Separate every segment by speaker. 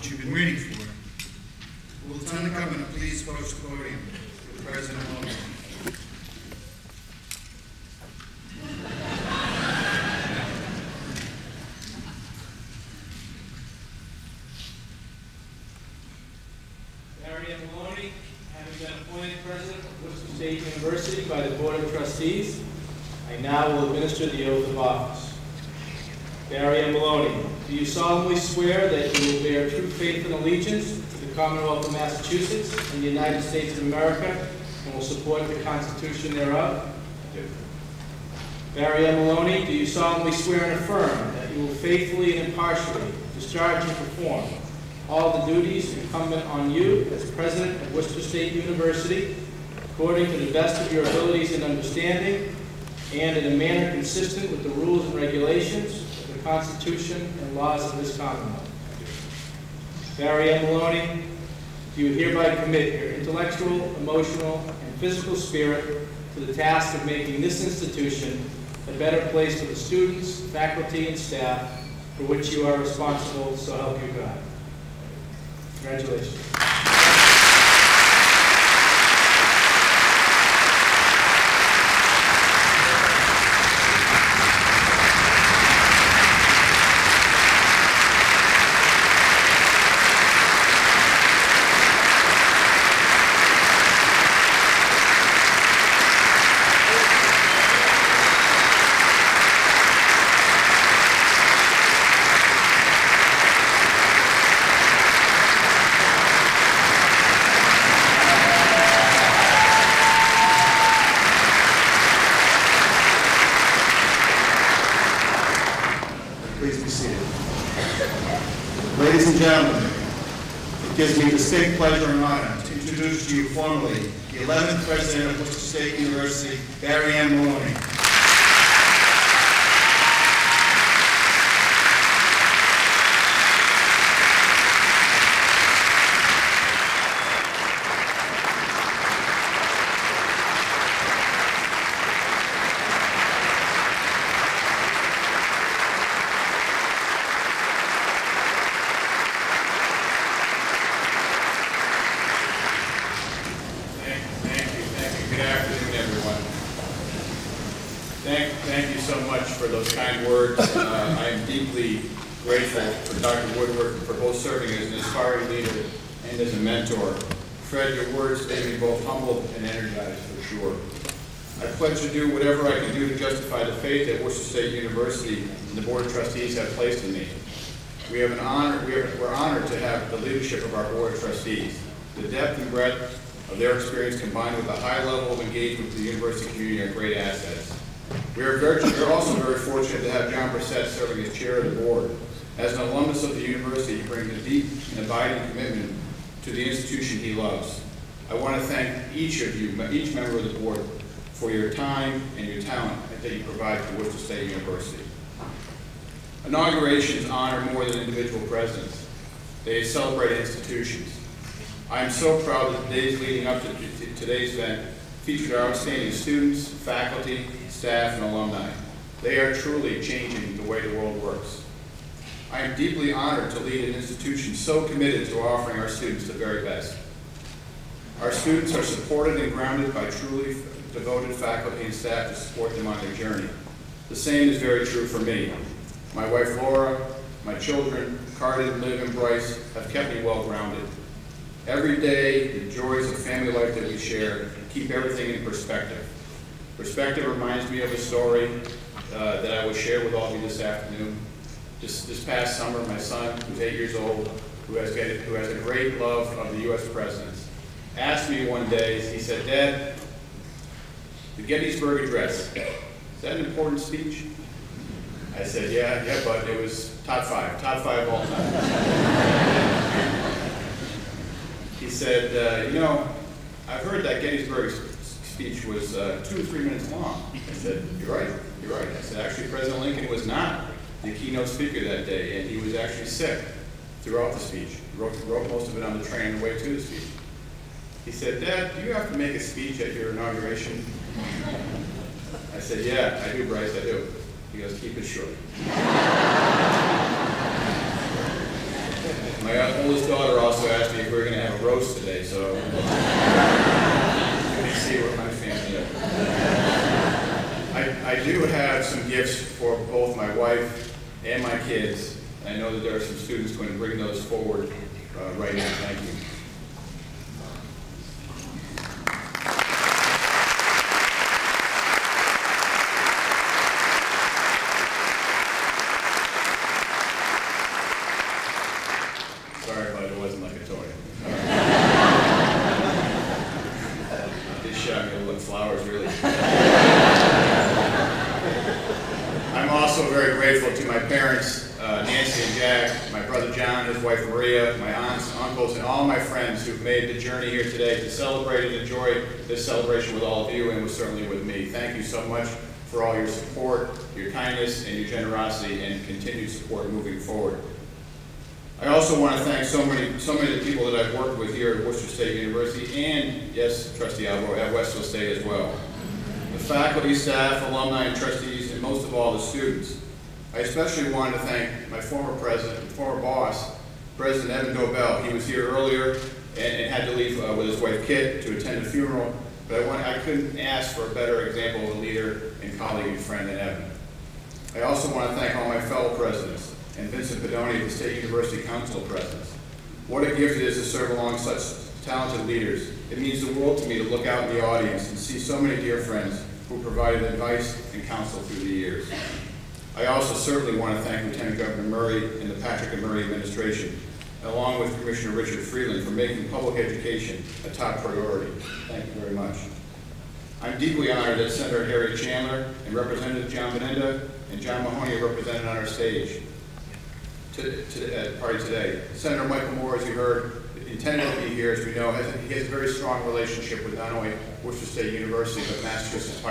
Speaker 1: which you've been waiting for. Will the Lieutenant Governor please approach the podium with President Maloney?
Speaker 2: Maloney, having been appointed President of Worcester State University by the Board of Trustees, I now will administer the oath of office. Barry M. Maloney, do you solemnly swear that you will bear true faith and allegiance to the Commonwealth of Massachusetts and the United States of America, and will support the Constitution thereof? I do. Barry M. Maloney, do you solemnly swear and affirm that you will faithfully and impartially discharge and perform all the duties incumbent on you as President of Worcester State University, according to the best of your abilities and understanding, and in a manner consistent with the rules and regulations of the Constitution and laws of this Commonwealth? Barry M. Maloney, do you hereby commit your intellectual, emotional, and physical spirit to the task of making this institution a better place for the students, faculty, and staff for which you are responsible, so help you God? Congratulations.
Speaker 1: Please be seated. Ladies and gentlemen, it gives me distinct pleasure and honor to introduce to you formally the 11th President of Worcester State University, Barry M. Maloney.
Speaker 3: Thank you so much for those kind words. I am deeply grateful for Dr. Woodward for both serving as an inspiring leader and as a mentor. Fred, your words made me both humbled and energized for sure. I pledge to do whatever I can do to justify the faith that Worcester State University and the Board of Trustees have placed in me. We're honored to have the leadership of our Board of Trustees. The depth and breadth of their experience combined with the high level of engagement with the university community are great assets. We're also very fortunate to have John Brissette serving as chair of the board. As an alumnus of the university, he brings a deep and abiding commitment to the institution he loves. I want to thank each of you, each member of the board, for your time and your talent that you provide to Worcester State University. Inaugurations honor more than individual presidents. They celebrate institutions. I am so proud that the days leading up to today's event featured our outstanding students, faculty, staff, and alumni. They are truly changing the way the world works. I am deeply honored to lead an institution so committed to offering our students the very best. Our students are supported and grounded by truly devoted faculty and staff to support them on their journey. The same is very true for me. My wife Laura, my children, Cardin, Liv, and Bryce have kept me well grounded. Every day, the joys of family life that we share keep everything in perspective. Perspective reminds me of a story that I will share with all of you this afternoon. This past summer, my son, who's 8 years old, who has a great love of the U.S. presidents, asked me one day, he said, "Dad, the Gettysburg Address, is that an important speech?" I said, yeah, but it was top five all time. He said, you know, I've heard that Gettysburg speech was 2 or 3 minutes long. I said, you're right. I said, actually, President Lincoln was not the keynote speaker that day, and he was actually sick throughout the speech. He wrote most of it on the train on the way to the speech. He said, "Dad, do you have to make a speech at your inauguration?" I said, "Yeah, I do, Bryce, I do." He goes, "Keep it short." My oldest daughter also asked me if we were going to have a roast today, so you can see what my family is. I do have some gifts for both my wife and my kids. I know that there are some students going to bring those forward right now. Thank you. Sorry, but it wasn't like a toy. This shot me with flowers, really. I'm also very grateful to my parents, Nancy and Jack, my brother John, his wife Maria, my aunts, uncles, and all my friends who've made the journey here today to celebrate and enjoy this celebration with all of you and certainly with me. Thank you so much for all your support, your kindness, and your generosity, and continued support moving forward. I also want to thank so many of the people that I've worked with here at Worcester State University and, yes, Trustee Alvaro, at Westville State as well. The faculty, staff, alumni, and trustees, and most of all the students. I especially wanted to thank my former president, former boss, President Evan Dobell. He was here earlier and had to leave with his wife Kit to attend a funeral, but I couldn't ask for a better example of a leader and colleague and friend than Evan. I also want to thank all my fellow presidents and Vincent Pedoni of the State University Council of Presidents. What a gift it is to serve along such talented leaders. It means the world to me to look out in the audience and see so many dear friends who provided advice and counsel through the years. I also certainly want to thank Lieutenant Governor Murray and the Patrick and Murray administration, along with Commissioner Richard Freeland, for making public education a top priority. Thank you very much. I'm deeply honored that Senator Harry Chandler and Representative John Benenda and John Maloney are represented on our stage at the party today. Senator Michael Moore, as you heard, intended to be here, as we know, he has a very strong relationship with not only Worcester State University, but Massachusetts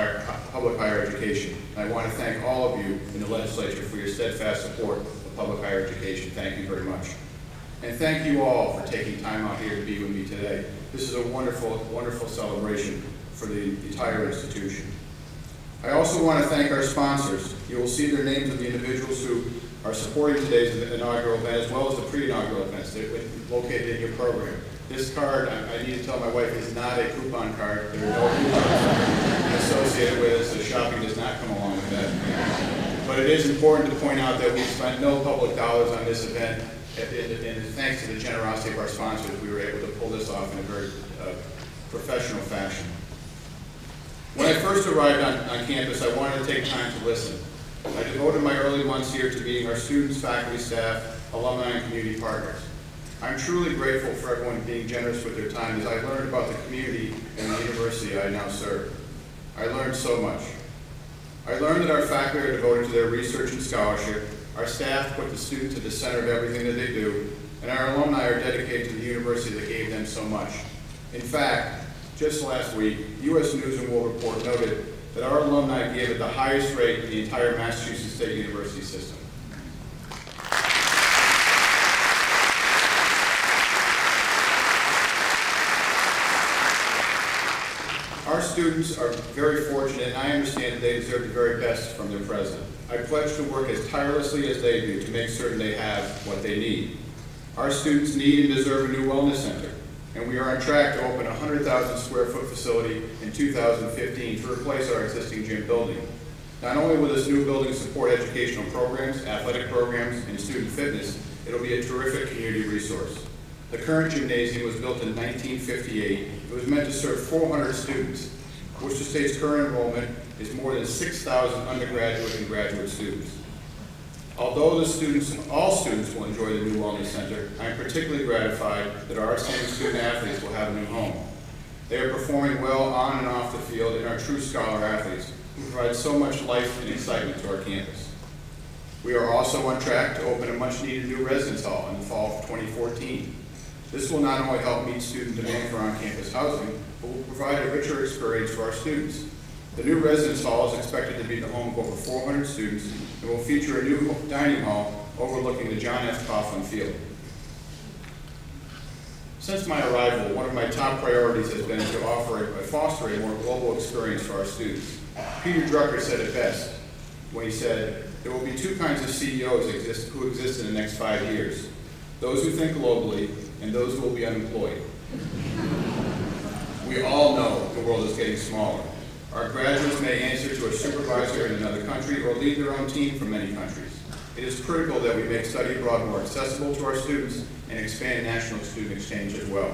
Speaker 3: public higher education. And I want to thank all of you in the legislature for your steadfast support of public higher education. Thank you very much. And thank you all for taking time out here to be with me today. This is a wonderful, wonderful celebration for the entire institution. I also want to thank our sponsors. You will see their names of the individuals who are supporting today's inaugural event, as well as the pre-inaugural events that are located in your program. This card, I need to tell my wife, is not a coupon card. There are no coupons associated with it, so shopping does not come along with that. But it is important to point out that we spent no public dollars on this event, and thanks to the generosity of our sponsors, we were able to pull this off in a very professional fashion. When I first arrived on campus, I wanted to take time to listen. I devoted my early months here to meeting our students, faculty, staff, alumni, and community partners. I'm truly grateful for everyone being generous with their time as I learned about the community and the university I now serve. I learned so much. I learned that our faculty are devoted to their research and scholarship, our staff put the students at the center of everything that they do, and our alumni are dedicated to the university that gave them so much. In fact, just last week, U.S. News and World Report noted that our alumni gave at the highest rate in the entire Massachusetts State University system. Our students are very fortunate, and I understand that they deserve the very best from their president. I pledge to work as tirelessly as they do to make certain they have what they need. Our students need and deserve a new wellness center, and we are on track to open a 100,000 square foot facility in 2015 to replace our existing gym building. Not only will this new building support educational programs, athletic programs, and student fitness, it will be a terrific community resource. The current gymnasium was built in 1958. It was meant to serve 400 students. Worcester State's current enrollment is more than 6,000 undergraduate and graduate students. Although all students will enjoy the new wellness center, I am particularly gratified that our outstanding student athletes will have a new home. They are performing well on and off the field and are true scholar athletes who provide so much life and excitement to our campus. We are also on track to open a much needed new residence hall in the fall of 2014. This will not only help meet student demand for on-campus housing, but will provide a richer experience for our students. The new residence hall is expected to be the home of over 400 students and will feature a new dining hall overlooking the John F. Coughlin Field. Since my arrival, one of my top priorities has been to foster a more global experience for our students. Peter Drucker said it best when he said, "There will be two kinds of CEOs who exist in the next 5 years. those who think globally, and those who will be unemployed. We all know the world is getting smaller. Our graduates may answer to a supervisor in another country or lead their own team from many countries. It is critical that we make study abroad more accessible to our students and expand national student exchange as well.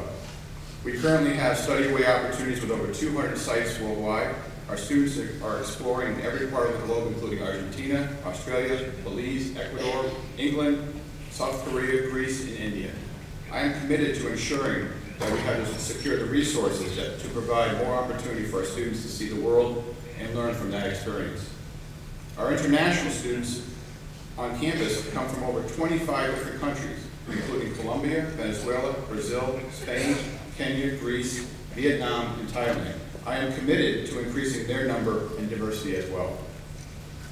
Speaker 3: We currently have study away opportunities with over 200 sites worldwide. Our students are exploring in every part of the globe, including Argentina, Australia, Belize, Ecuador, England, South Korea, Greece, and India. I am committed to ensuring that we have to secure the resources to provide more opportunity for our students to see the world and learn from that experience. Our international students on campus come from over 25 different countries, including Colombia, Venezuela, Brazil, Spain, Kenya, Greece, Vietnam, and Thailand. I am committed to increasing their number and diversity as well.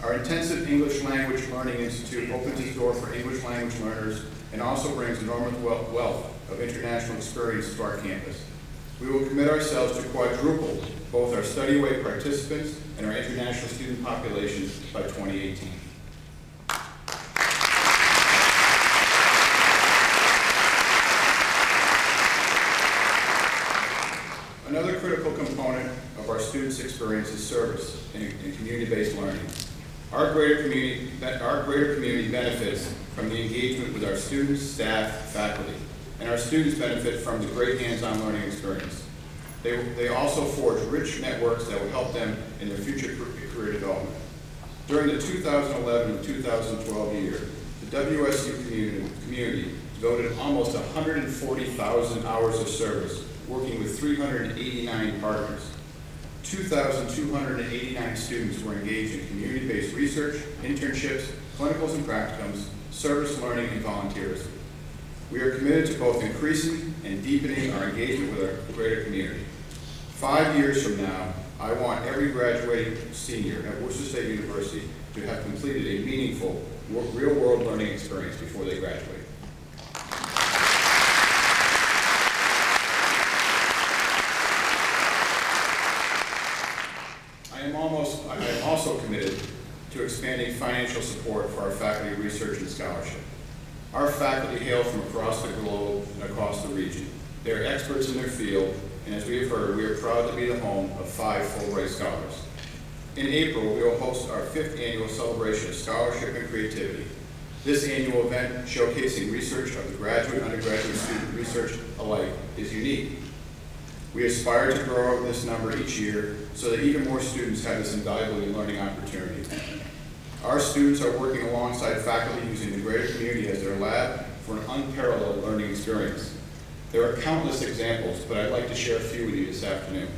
Speaker 3: Our intensive English Language Learning Institute opens its door for English language learners and also brings enormous wealth of international experience to our campus. We will commit ourselves to quadruple both our study away participants and our international student population by 2018. Another critical component of our students' experience is service and community-based learning. Our greater community benefits from the engagement with our students, staff, faculty, and our students benefit from the great hands-on learning experience. They also forge rich networks that will help them in their future career development. During the 2011 and 2012 year, the WSU community devoted almost 140,000 hours of service working with 389 partners. 2,289 students were engaged in community-based research, internships, clinicals and practicums, service learning, and volunteerism. We are committed to both increasing and deepening our engagement with our greater community. 5 years from now, I want every graduating senior at Worcester State University to have completed a meaningful, real-world learning experience before they graduate. I am also committed to expanding financial support for our faculty research and scholarship. Our faculty hail from across the globe and across the region. They are experts in their field, and as we have heard, we are proud to be the home of 5 Fulbright scholars. In April, we will host our 5th annual celebration of scholarship and creativity. This annual event, showcasing research of the graduate and undergraduate student research alike, is unique. We aspire to grow this number each year so that even more students have this invaluable learning opportunity. Our students are working alongside faculty using the greater community as their lab for an unparalleled learning experience. There are countless examples, but I'd like to share a few with you this afternoon.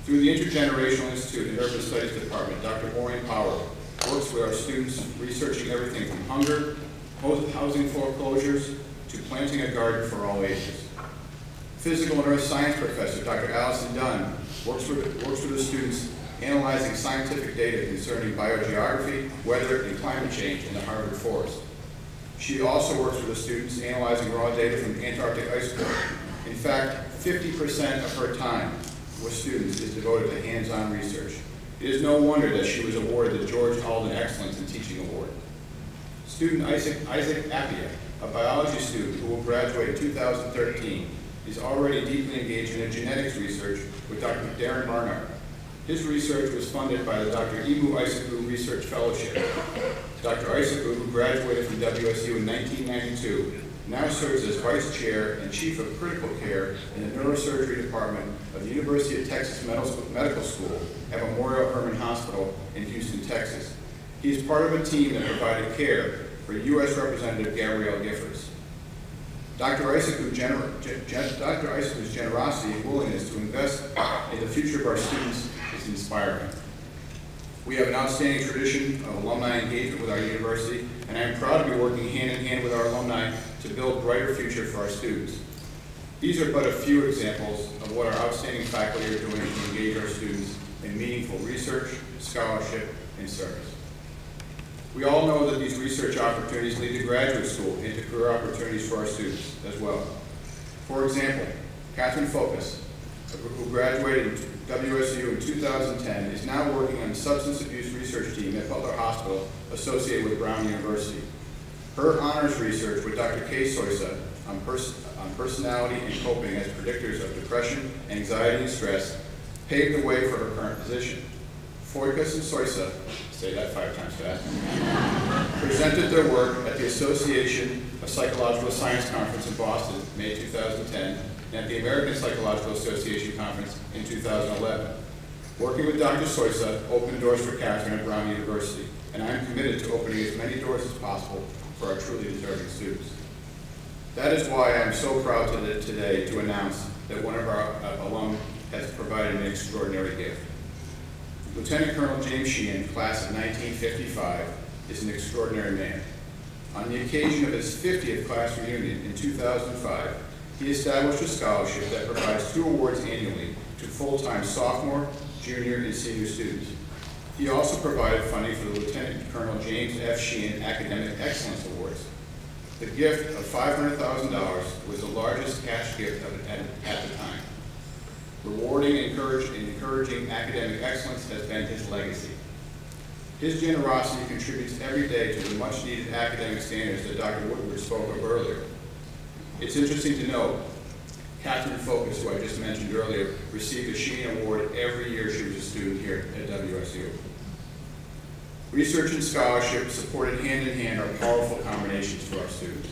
Speaker 3: Through the Intergenerational Institute and Urban Studies Department, Dr. Maureen Power works with our students researching everything from hunger, housing foreclosures, to planting a garden for all ages. Physical and earth science professor, Dr. Allison Dunn, works with the students analyzing scientific data concerning biogeography, weather, and climate change in the Harvard forest. She also works with the students analyzing raw data from the Antarctic ice core. In fact, 50% of her time with students is devoted to hands-on research. It is no wonder that she was awarded the George Alden Excellence in Teaching Award. Student Isaac Appia, a biology student who will graduate in 2013, is already deeply engaged in genetics research with Dr. Darren Barnard. His research was funded by the Dr. Ibu Isaku Research Fellowship. Dr. Isaku, who graduated from WSU in 1992, now serves as Vice Chair and Chief of Critical Care in the Neurosurgery Department of the University of Texas Medical School at Memorial Hermann Hospital in Houston, Texas. He is part of a team that provided care for U.S. Representative Gabrielle Giffords. Dr. Isaku's generosity and willingness to invest in the future of our students is inspiring. We have an outstanding tradition of alumni engagement with our university, and I am proud to be working hand in hand with our alumni to build a brighter future for our students. These are but a few examples of what our outstanding faculty are doing to engage our students in meaningful research, scholarship, and service. We all know that these research opportunities lead to graduate school and to career opportunities for our students as well. For example, Catherine Focus, who graduated WSU in 2010, is now working on the substance abuse research team at Butler Hospital associated with Brown University. Her honors research with Dr. Kay Soisa on personality and coping as predictors of depression, anxiety, and stress paved the way for her current position. Foikas and Soisa, say that 5 times fast, presented their work at the Association of Psychological Science Conference in Boston, May 2010, and at the American Psychological Association Conference in 2011. Working with Dr. Soisa opened doors for Catherine at Brown University, and I am committed to opening as many doors as possible for our truly deserving students. That is why I am so proud today to announce that one of our alum has provided an extraordinary gift. Lieutenant Colonel James Sheehan, class of 1955, is an extraordinary man. On the occasion of his 50th class reunion in 2005, he established a scholarship that provides 2 awards annually to full-time sophomore, junior, and senior students. He also provided funding for the Lieutenant Colonel James F. Sheehan Academic Excellence Awards. The gift of $500,000 was the largest cash gift at the time. Rewarding and encouraging academic excellence has been his legacy. His generosity contributes every day to the much-needed academic standards that Dr. Woodward spoke of earlier. It's interesting to note, Catherine Foikas, who I just mentioned earlier, received a Sheehan Award every year she was a student here at WSU. Research and scholarship supported hand in hand are powerful combinations for our students.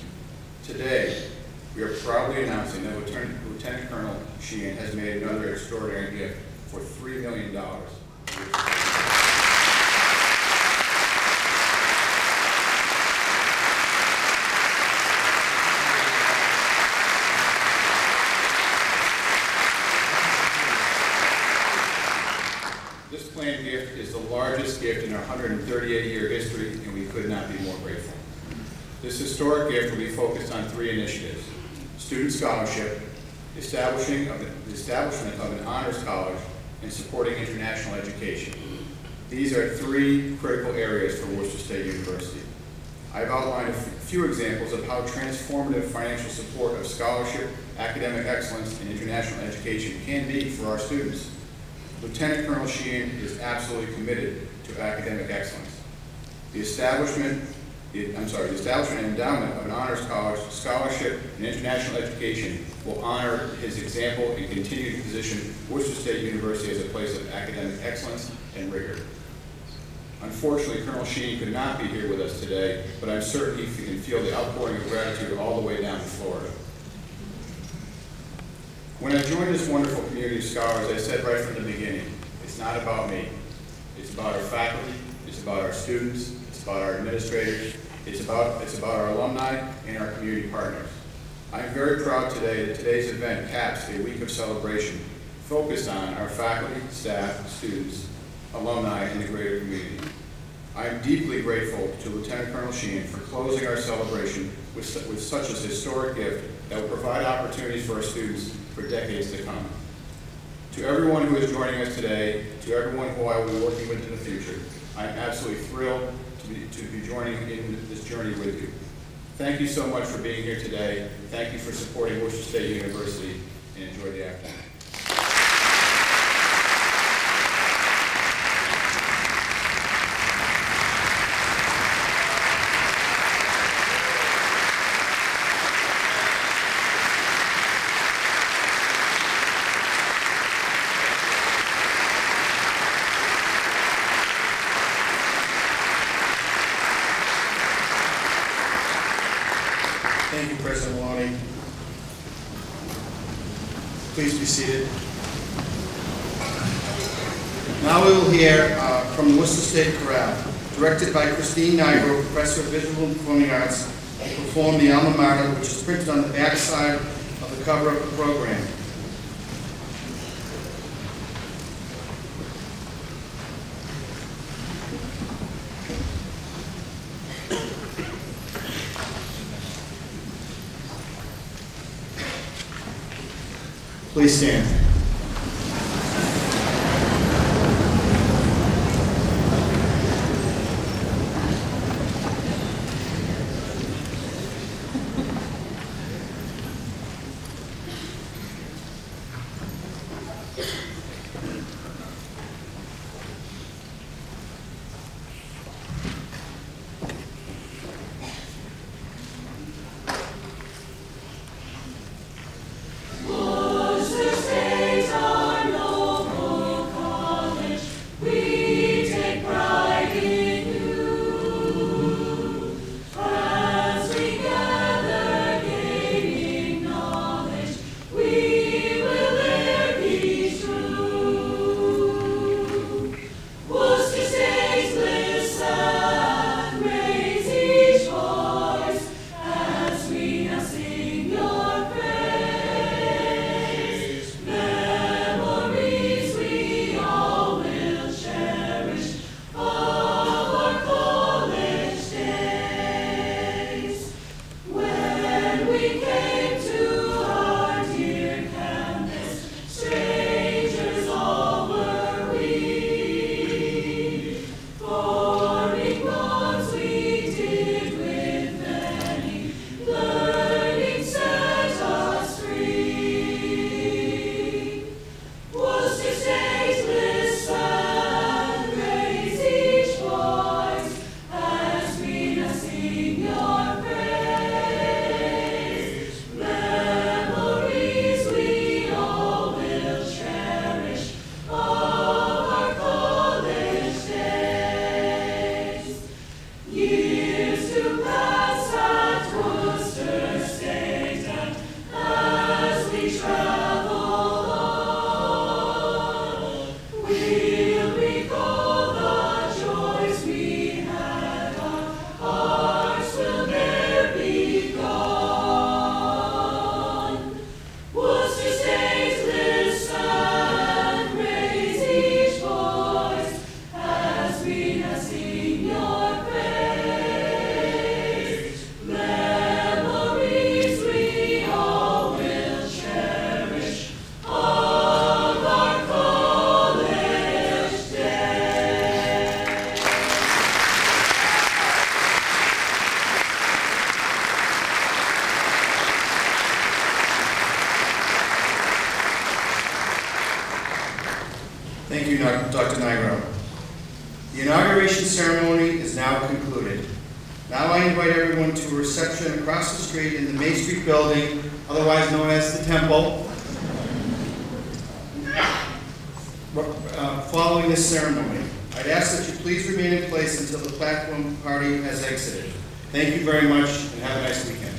Speaker 3: Today, we are proudly announcing that Lieutenant Colonel Sheehan has made another extraordinary gift for $3 million. This planned gift is the largest gift in our 138-year history, and we could not be more grateful. This historic gift will be focused on 3 initiatives: student scholarship, establishment of an honors college, and supporting international education. These are 3 critical areas for Worcester State University. I've outlined a few examples of how transformative financial support of scholarship, academic excellence, and international education can be for our students. Lieutenant Colonel Sheehan is absolutely committed to academic excellence. The establishment and endowment of an honors college, scholarship, and international education will honor his example and continue to position Worcester State University as a place of academic excellence and rigor. Unfortunately, Colonel Sheehan could not be here with us today, but I'm certain he can feel the outpouring of gratitude all the way down to Florida. When I joined this wonderful community of scholars, I said right from the beginning, it's not about me. It's about our faculty, it's about our students, it's about our administrators, it's about our alumni and our community partners. I'm very proud today that today's event caps a week of celebration focused on our faculty, staff, students, alumni, and the greater community. I am deeply grateful to Lieutenant Colonel Sheehan for closing our celebration with such a historic gift that will provide opportunities for our students for decades to come. To everyone who is joining us today, to everyone who I will be working with in the future, I am absolutely thrilled to be joining in this journey with you. Thank you so much for being here today. Thank you for supporting Worcester State University, and enjoy the afternoon.
Speaker 1: Thank you, President Maloney. Please be seated. Now we will hear from the Worcester State Chorale, directed by Christine Nigro, Professor of Visual and Performing Arts, will perform the alma mater, which is printed on the back side of the cover of the program. Please stand. Dr. Nigro. The inauguration ceremony is now concluded. Now I invite everyone to a reception across the street in the Main Street building, otherwise known as the Temple, following this ceremony. I'd ask that you please remain in place until the platform party has exited. Thank you very much and have a nice weekend.